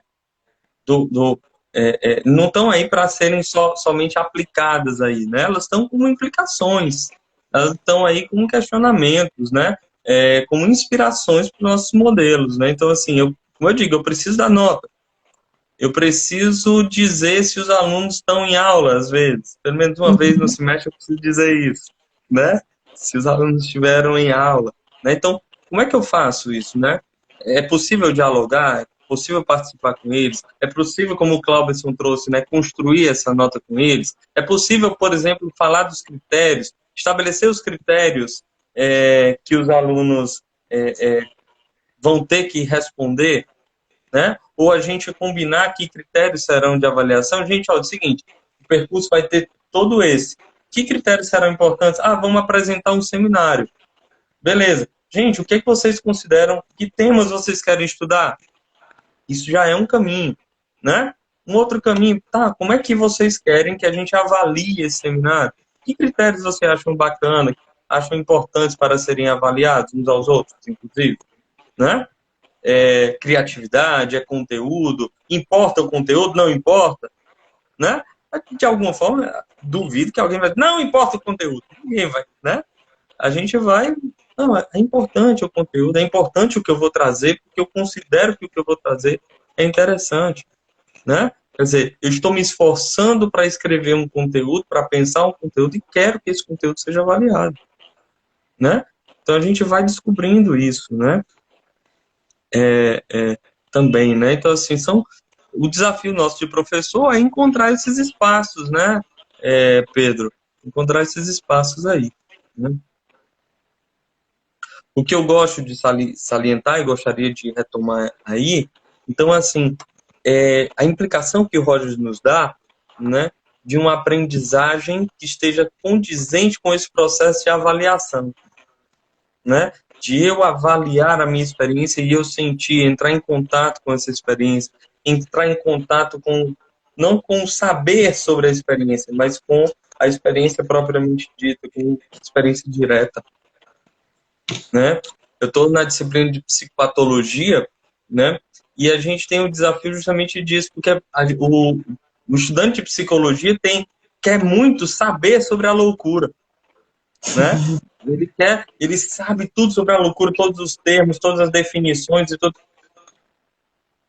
Speaker 2: não estão aí para serem somente aplicadas aí, né? Elas estão como implicações, elas estão aí como questionamentos, né? Como inspirações para os nossos modelos, né? Então, assim, como eu digo, eu preciso da nota. Eu preciso dizer se os alunos estão em aula, às vezes. Pelo menos uma vez no semestre eu preciso dizer isso, né? Se os alunos estiveram em aula, né? Então, como é que eu faço isso, né? É possível dialogar? É possível participar com eles? É possível, como o Cláudio trouxe, né, construir essa nota com eles? É possível, por exemplo, falar dos critérios, estabelecer os critérios que os alunos vão ter que responder, né? Ou a gente combinar que critérios serão de avaliação. Gente, ó, é o seguinte, o percurso vai ter todo esse. Que critérios serão importantes? Vamos apresentar um seminário. Beleza. Gente, o que vocês consideram? Que temas vocês querem estudar? Isso já é um caminho, né? Um outro caminho, como é que vocês querem que a gente avalie esse seminário? Que critérios vocês acham bacana, acham importantes para serem avaliados uns aos outros, inclusive, né? Criatividade, conteúdo, importa o conteúdo, não importa, né? De alguma forma, duvido que alguém vai, não importa o conteúdo, ninguém vai, né? A gente vai, não, é importante o conteúdo, é importante o que eu vou trazer, porque eu considero que o que eu vou trazer é interessante, né? Quer dizer, eu estou me esforçando para escrever um conteúdo, para pensar um conteúdo e quero que esse conteúdo seja avaliado, né? Então a gente vai descobrindo isso, né? Também, né? Então, assim, o desafio nosso de professor é encontrar esses espaços, né, Pedro? Encontrar esses espaços aí, né? O que eu gosto de salientar e gostaria de retomar aí, então, assim, a implicação que o Rogers nos dá, né, de uma aprendizagem que esteja condizente com esse processo de avaliação, né? De eu avaliar a minha experiência e eu sentir, entrar em contato com essa experiência, entrar em contato não com o saber sobre a experiência, mas com a experiência propriamente dita, com a experiência direta, né? Eu estou na disciplina de psicopatologia, né? E a gente tem o desafio justamente disso, porque o estudante de psicologia quer muito saber sobre a loucura, né? Ele sabe tudo sobre a loucura, todos os termos, todas as definições e tudo.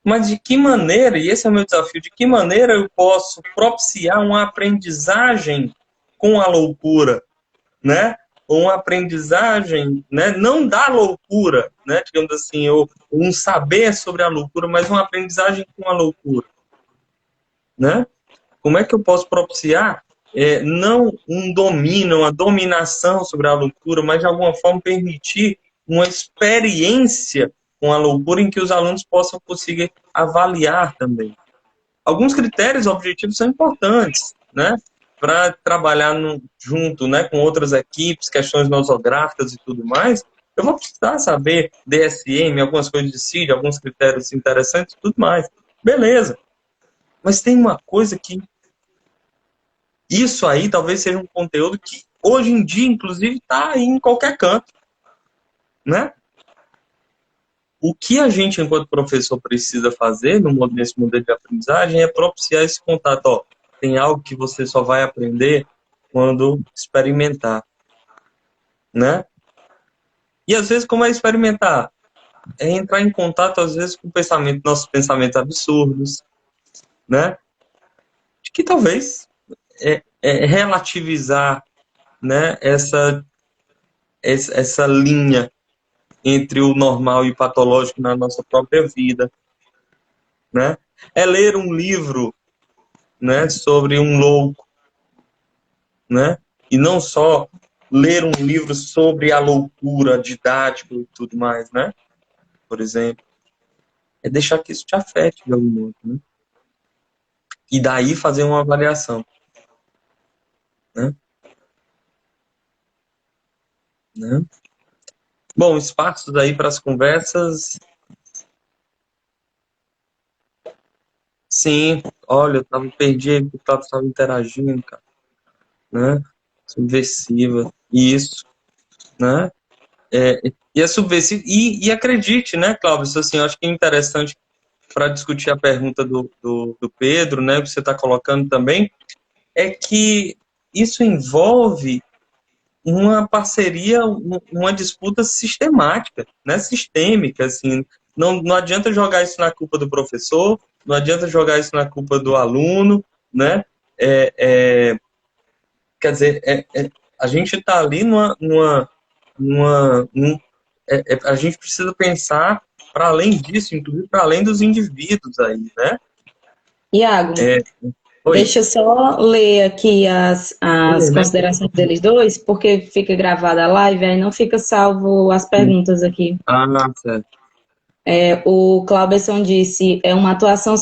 Speaker 2: Mas de que maneira, e esse é o meu desafio, de que maneira eu posso propiciar uma aprendizagem com a loucura, né? ou uma aprendizagem, né, não da loucura, né, digamos assim, ou um saber sobre a loucura, mas uma aprendizagem com a loucura, né? Como é que eu posso propiciar não um domínio, uma dominação sobre a loucura, mas de alguma forma permitir uma experiência com a loucura em que os alunos possam conseguir avaliar também. Alguns critérios objetivos são importantes, né? Para trabalhar junto, né, com outras equipes, questões nosográficas e tudo mais, eu vou precisar saber DSM, algumas coisas de CID, alguns critérios interessantes e tudo mais. Beleza. Mas tem uma coisa que isso aí talvez seja um conteúdo que hoje em dia, inclusive, está aí em qualquer canto, né? O que a gente, enquanto professor, precisa fazer nesse modelo de aprendizagem é propiciar esse contato. Ó, tem algo que você só vai aprender quando experimentar, né? E às vezes, como é experimentar? É entrar em contato, às vezes, com nossos pensamentos absurdos, né? De que talvez relativizar, né, essa linha entre o normal e o patológico na nossa própria vida, né? É ler um livro, né, sobre um louco, né? E não só ler um livro sobre a loucura, didático e tudo mais, né? Por exemplo, é deixar que isso te afete de algum modo, né? E daí fazer uma avaliação, né? Né? Bom, espaços aí para as conversas. Sim, olha, eu perdi aí porque o estava interagindo, cara, né? Subversiva, isso, né? E é subversivo, e acredite, né, Cláudio, assim, eu acho que é interessante para discutir a pergunta do Pedro, né, que você está colocando também, é que isso envolve uma parceria, uma disputa sistemática, né, sistêmica, assim, não adianta jogar isso na culpa do professor, não adianta jogar isso na culpa do aluno, né, quer dizer, a gente está ali a gente precisa pensar para além disso, inclusive para além dos indivíduos aí, né?
Speaker 1: Iago,
Speaker 2: Oi.
Speaker 1: deixa eu só ler aqui as
Speaker 2: Né?
Speaker 1: considerações deles dois, porque fica gravada a live, aí não fica salvo as perguntas aqui.
Speaker 2: Ah, certo.
Speaker 1: O Clauberson disse, é uma atuação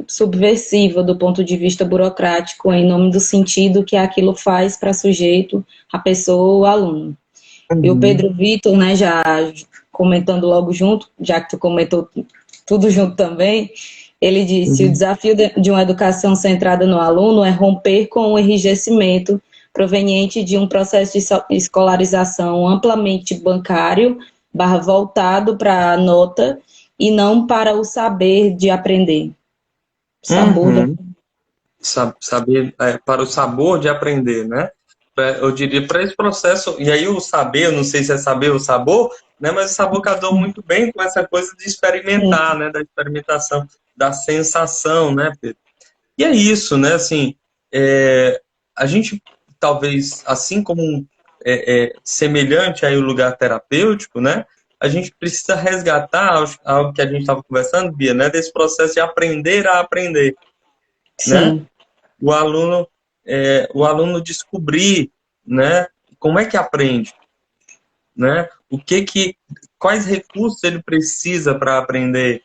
Speaker 1: subversiva do ponto de vista burocrático, em nome do sentido que aquilo faz para sujeito, a pessoa ou o aluno. E o Pedro Vitor, né, já comentando logo junto, já que tu comentou tudo junto também, ele disse, o desafio de uma educação centrada no aluno é romper com o enrijecimento proveniente de um processo de escolarização amplamente bancário, voltado para a nota, e não para o saber de aprender.
Speaker 2: Saber, para o sabor de aprender, né? Eu diria para esse processo, e aí o saber, eu não sei se é saber ou sabor, né? Mas o sabor casou muito bem com essa coisa de experimentar, né? Da experimentação, da sensação, né, Pedro? E é isso, né? Assim, a gente talvez, assim como semelhante aí o lugar terapêutico, né? A gente precisa resgatar algo que a gente estava conversando, Bia, né? Desse processo de aprender a aprender, né?
Speaker 1: Sim.
Speaker 2: O aluno descobrir, né? Como é que aprende, né? Quais recursos ele precisa para aprender,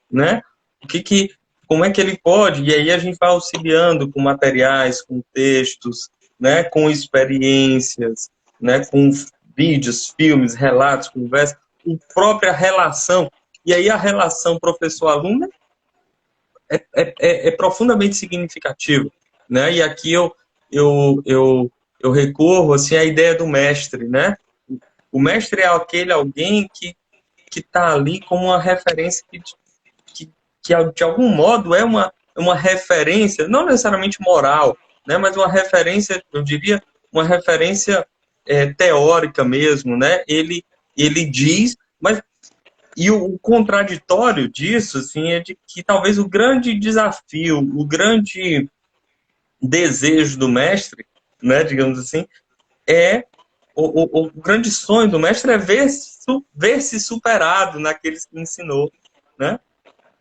Speaker 2: né? Como é que ele pode? E aí a gente vai auxiliando com materiais, com textos, né? Com experiências, né? Com vídeos, filmes, relatos, conversas, com própria relação. E aí a relação professor-aluno é profundamente significativa, né? E aqui eu recorro assim à ideia do mestre, né? O mestre é aquele alguém que está ali como uma referência que de algum modo é uma referência, não necessariamente moral, né? Mas uma referência, eu diria, uma referência teórica mesmo, né? Ele diz, mas e o contraditório disso, assim, é de que talvez o grande desafio, o grande desejo do mestre, né, digamos assim, é o grande sonho do mestre é ver-se superado naqueles que ensinou, né?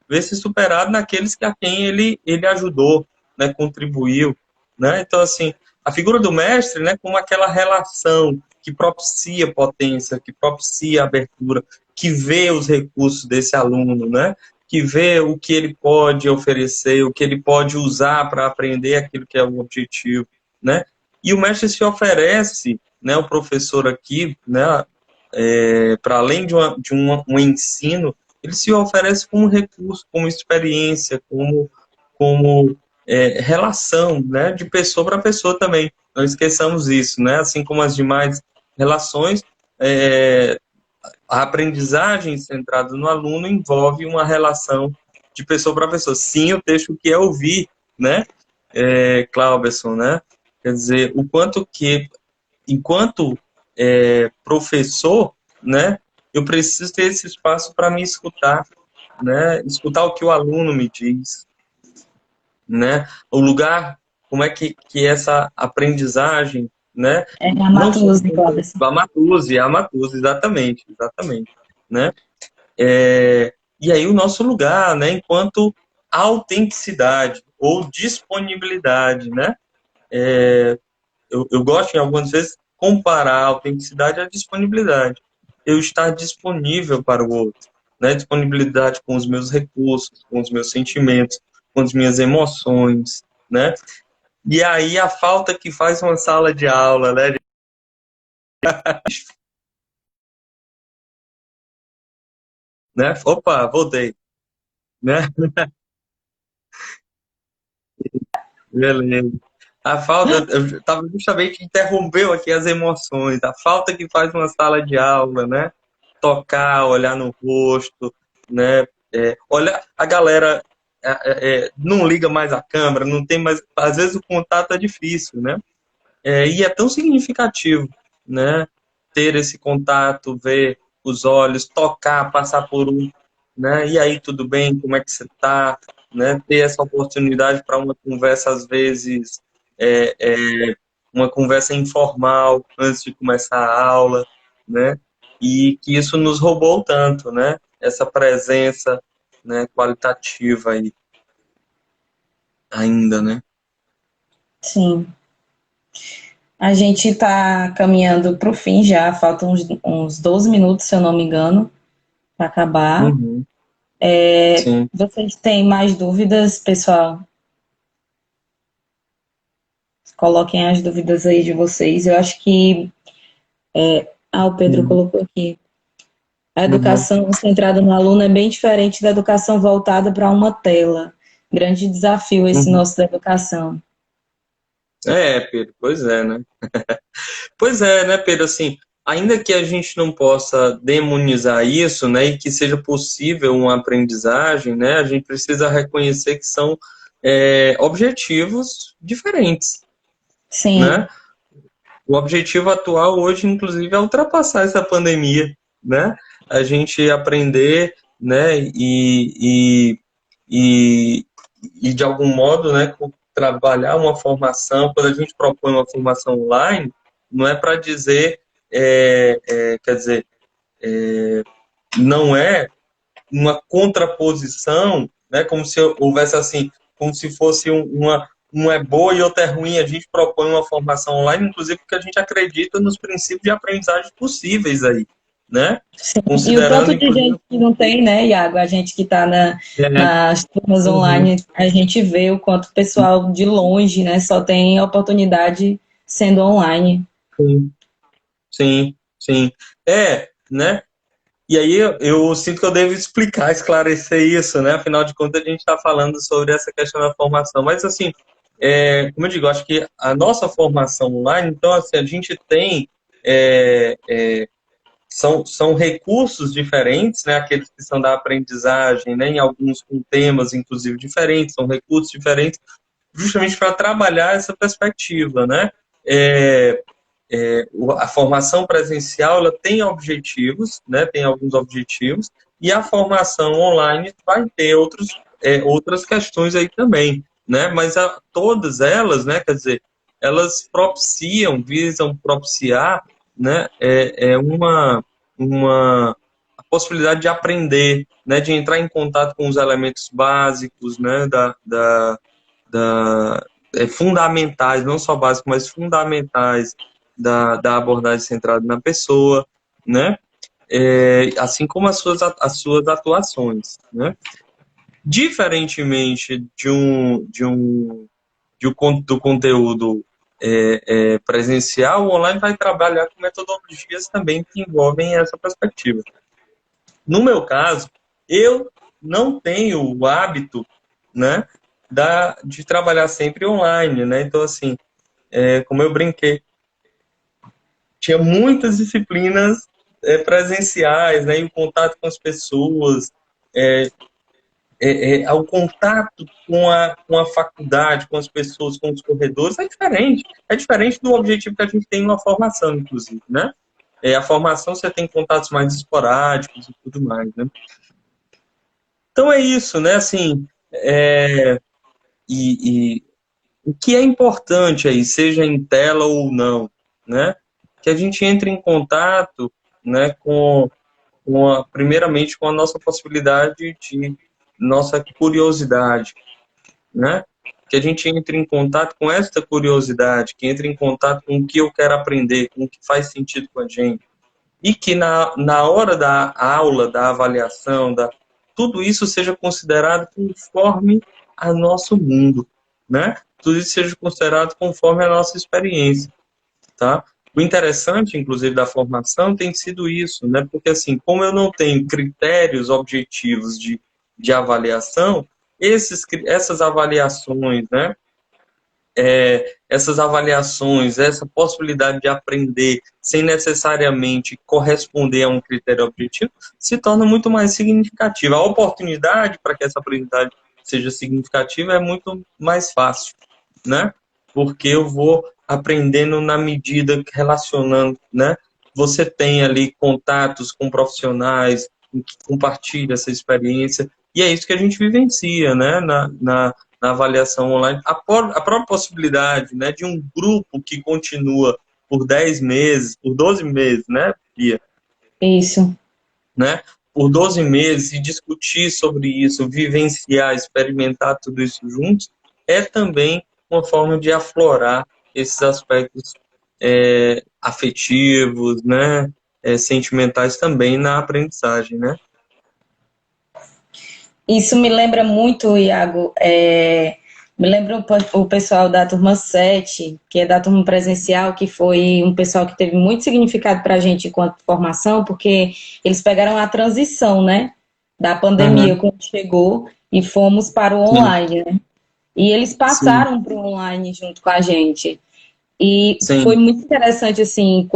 Speaker 2: Ver-se superado naqueles a quem ele ajudou, né? Contribuiu, né? Então, assim, a figura do mestre, né? Como aquela relação que propicia potência, que propicia abertura, que vê os recursos desse aluno, né? Que vê o que ele pode oferecer, o que ele pode usar para aprender aquilo que é o objetivo, né? E o mestre se oferece, né? O professor aqui, né? Para além um ensino, ele se oferece como recurso, como experiência, como relação, né? De pessoa para pessoa também. Não esqueçamos isso, né? Assim como as demais relações, a aprendizagem centrada no aluno envolve uma relação de pessoa para pessoa. Sim, o texto que é ouvir, né, Cláuberson, né? Quer dizer, o quanto que, enquanto professor, né, eu preciso ter esse espaço para me escutar, né, escutar o que o aluno me diz, né, o lugar, como é que essa aprendizagem, né,
Speaker 1: É a
Speaker 2: não só
Speaker 1: Matuse, Cláudio.
Speaker 2: a Matuse, exatamente, né? E aí o nosso lugar, né, enquanto autenticidade ou disponibilidade, né? Eu gosto, em algumas vezes, comparar a autenticidade à disponibilidade. Eu estar disponível para o outro, né? Disponibilidade com os meus recursos, com os meus sentimentos, com as minhas emoções, né? E aí a falta que faz uma sala de aula, né? Né? Opa, voltei, né? Beleza. A falta, eu estava justamente interrompeu aqui as emoções, a falta que faz uma sala de aula, né? Tocar, olhar no rosto, né? Olha, a galera não liga mais a câmera, não tem mais, às vezes o contato é difícil, né? E é tão significativo, né? Ter esse contato, ver os olhos, tocar, passar por um, né? E aí, tudo bem? Como é que você tá? Né? Ter essa oportunidade para uma conversa, às vezes, é, é, uma conversa informal antes de começar a aula, né? E que isso nos roubou tanto, né? Essa presença, né, qualitativa aí, ainda, né?
Speaker 1: Sim. A gente está caminhando para o fim já, faltam uns 12 minutos, se eu não me engano, para acabar.
Speaker 2: Uhum, sim.
Speaker 1: Vocês têm mais dúvidas, pessoal? Coloquem as dúvidas aí de vocês. Eu acho que. O Pedro
Speaker 2: Uhum,
Speaker 1: colocou aqui. A
Speaker 2: uhum.
Speaker 1: educação centrada no aluno é bem diferente da educação voltada para uma tela. Grande desafio esse
Speaker 2: Uhum.
Speaker 1: nosso da educação.
Speaker 2: Pedro, pois é, né? Pois é, né, Pedro, assim, ainda que a gente não possa demonizar isso, né, e que seja possível uma aprendizagem, né, a gente precisa reconhecer que são objetivos diferentes,
Speaker 1: Sim,
Speaker 2: né? O objetivo atual hoje, inclusive, é ultrapassar essa pandemia, né? A gente aprender, né, e, e de algum modo, né, trabalhar uma formação. Quando a gente propõe uma formação online, não é para dizer, quer dizer, não é uma contraposição, né, como se houvesse assim, como se fosse um é boa e outro é ruim. A gente propõe uma formação online, inclusive porque a gente acredita nos princípios de aprendizagem possíveis aí, né?
Speaker 1: sim. E o
Speaker 2: Considerando,
Speaker 1: tanto de
Speaker 2: inclusive,
Speaker 1: gente que não tem, né, Iago? A gente que está
Speaker 2: é,
Speaker 1: nas turmas
Speaker 2: uhum,
Speaker 1: online, a gente vê o quanto o pessoal de longe, né, só tem oportunidade sendo online.
Speaker 2: sim, sim, sim. Né? E aí eu sinto que eu devo explicar, esclarecer isso, né? Afinal de contas, a gente está falando sobre essa questão da formação. Mas, assim, como eu digo, acho que a nossa formação online, então, assim, a gente tem... é, é, são recursos diferentes, né? Aqueles que são da aprendizagem, né? Em alguns com temas, inclusive, diferentes, são recursos diferentes, justamente para trabalhar essa perspectiva, né? É, a formação presencial ela tem objetivos, né? Tem alguns objetivos, e a formação online vai ter outras questões aí também, né? Mas todas elas, né? Quer dizer, elas visam propiciar né, é a possibilidade de aprender, né, de entrar em contato com os elementos básicos, né, fundamentais, não só básicos, mas fundamentais da abordagem centrada na pessoa, né, assim como as suas atuações, né. Diferentemente do conteúdo presencial, o online vai trabalhar com metodologias também que envolvem essa perspectiva. No meu caso, eu não tenho o hábito, né, de trabalhar sempre online, né? Então, assim, como eu brinquei, tinha muitas disciplinas presenciais, né? E o contato com as pessoas, o contato com a faculdade, com as pessoas, com os corredores, é diferente. É diferente do objetivo que a gente tem numa formação, inclusive, né? A formação você tem contatos mais esporádicos e tudo mais, né? Então é isso, né? Assim, e o que é importante aí, seja em tela ou não, né? Que a gente entre em contato, né, primeiramente com a nossa possibilidade de nossa curiosidade, né? Que a gente entre em contato com esta curiosidade, que entre em contato com o que eu quero aprender, com o que faz sentido com a gente. E que na hora da aula, da avaliação, tudo isso seja considerado conforme a nosso mundo, né? Tudo isso seja considerado conforme a nossa experiência, tá? O interessante, inclusive, da formação tem sido isso, né? Porque, assim, como eu não tenho critérios objetivos de avaliação, essas avaliações, né? Essas avaliações, essa possibilidade de aprender sem necessariamente corresponder a um critério objetivo, se torna muito mais significativa. A oportunidade para que essa aprendizagem seja significativa é muito mais fácil, né? Porque eu vou aprendendo na medida que relacionando, né? Você tem ali contatos com profissionais que compartilham essa experiência, e é isso que a gente vivencia, né? Na avaliação online, a própria possibilidade, né, de um grupo que continua por 10 meses, por 12 meses, né, Bia?
Speaker 1: Isso.
Speaker 2: Né? Por 12 meses e discutir sobre isso, vivenciar, experimentar tudo isso juntos, é também uma forma de aflorar esses aspectos afetivos, né, sentimentais também na aprendizagem, né?
Speaker 1: Isso me lembra muito, Iago, me lembra o pessoal da turma 7, que é da turma presencial, que foi um pessoal que teve muito significado para a gente enquanto formação, porque eles pegaram a transição, né, da pandemia
Speaker 2: Uhum.
Speaker 1: quando chegou e fomos para o
Speaker 2: Sim,
Speaker 1: online, né? E eles
Speaker 2: sim,
Speaker 1: passaram para o online junto com a gente. E foi
Speaker 2: sim.
Speaker 1: muito interessante, assim,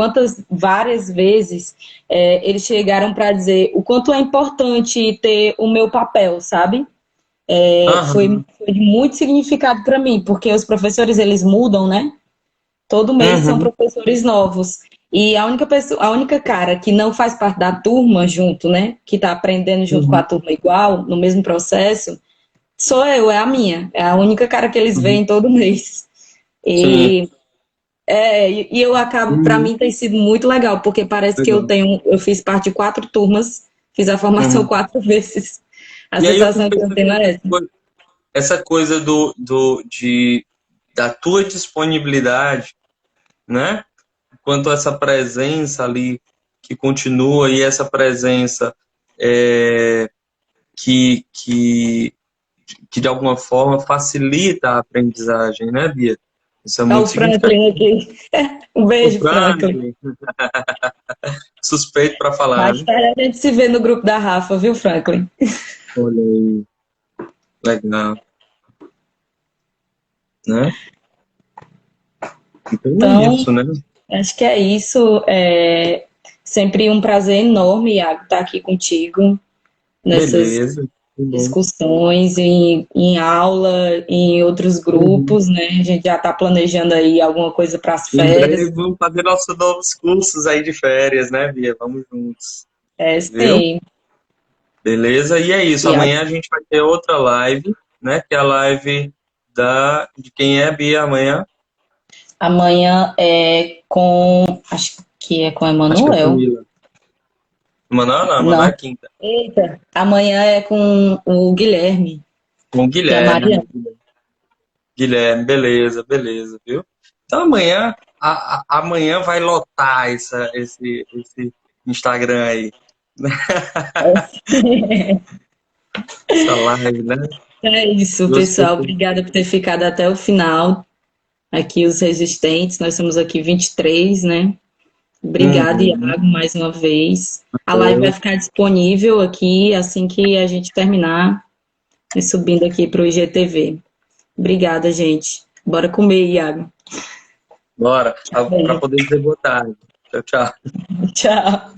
Speaker 1: várias vezes eles chegaram para dizer o quanto é importante ter o meu papel, sabe? Foi,
Speaker 2: Uhum.
Speaker 1: foi de muito significado para mim, porque os professores, eles mudam, né? Todo mês são
Speaker 2: Uhum.
Speaker 1: professores novos. E a única cara que não faz parte da turma junto, né? Que está aprendendo junto com a
Speaker 2: Uhum.
Speaker 1: turma igual, no mesmo processo, sou eu, é a minha. É a única cara que eles
Speaker 2: Uhum.
Speaker 1: veem todo mês.
Speaker 2: Sim.
Speaker 1: E e eu acabo, para
Speaker 2: Uhum.
Speaker 1: mim tem sido muito legal, porque parece que
Speaker 2: Legal.
Speaker 1: eu fiz parte de 4 turmas, fiz a formação
Speaker 2: Uhum.
Speaker 1: 4 vezes. A
Speaker 2: E aí eu fico
Speaker 1: sensação que eu tenho
Speaker 2: pensando
Speaker 1: é essa.
Speaker 2: essa coisa da tua disponibilidade, né? Quanto a essa presença ali que continua e essa presença é, que, que, que de alguma forma facilita a aprendizagem, né, Bia? Isso é
Speaker 1: Olha o
Speaker 2: muito
Speaker 1: Franklin
Speaker 2: significativo.
Speaker 1: aqui. Um
Speaker 2: O
Speaker 1: beijo, Franklin.
Speaker 2: Franklin, suspeito para falar,
Speaker 1: Mais
Speaker 2: né?
Speaker 1: tarde a gente se vê no grupo da Rafa, viu, Franklin?
Speaker 2: Olha aí, legal, né? Então é
Speaker 1: Então,
Speaker 2: isso, né?
Speaker 1: acho que é isso. É sempre um prazer enorme, Iago, estar aqui contigo nessas
Speaker 2: Beleza, tudo bom.
Speaker 1: discussões, em aula, em outros
Speaker 2: Uhum.
Speaker 1: grupos, né? A gente já está planejando aí alguma coisa para as
Speaker 2: Em
Speaker 1: férias.
Speaker 2: breve vamos fazer nossos novos cursos aí de férias, né, Bia? Vamos juntos, viu?
Speaker 1: Sim.
Speaker 2: Beleza? E é isso.
Speaker 1: E
Speaker 2: Amanhã a gente vai ter outra live, né? Que é a live de quem é, Bia, amanhã?
Speaker 1: amanhã é com, acho que é com
Speaker 2: Acho que é
Speaker 1: Emanuel.
Speaker 2: Camila. Manoel não, Manoel
Speaker 1: Não.
Speaker 2: é quinta.
Speaker 1: Eita, amanhã é com o Guilherme,
Speaker 2: Com o
Speaker 1: que é a
Speaker 2: Guilherme,
Speaker 1: Mariana.
Speaker 2: né? Guilherme, beleza, beleza, viu? Então amanhã, amanhã vai lotar esse Instagram aí, essa live, né?
Speaker 1: É isso,
Speaker 2: Gostei.
Speaker 1: pessoal. Obrigada por ter ficado até o final. Aqui, os resistentes, nós somos aqui 23, né? Obrigada,
Speaker 2: Uhum.
Speaker 1: Iago, mais uma vez. A live vai ficar disponível aqui assim que a gente terminar, subindo aqui para o IGTV. Obrigada, gente. Bora comer, Iago.
Speaker 2: Bora, para poder dizer boa tarde. Tchau, tchau.
Speaker 1: Tchau.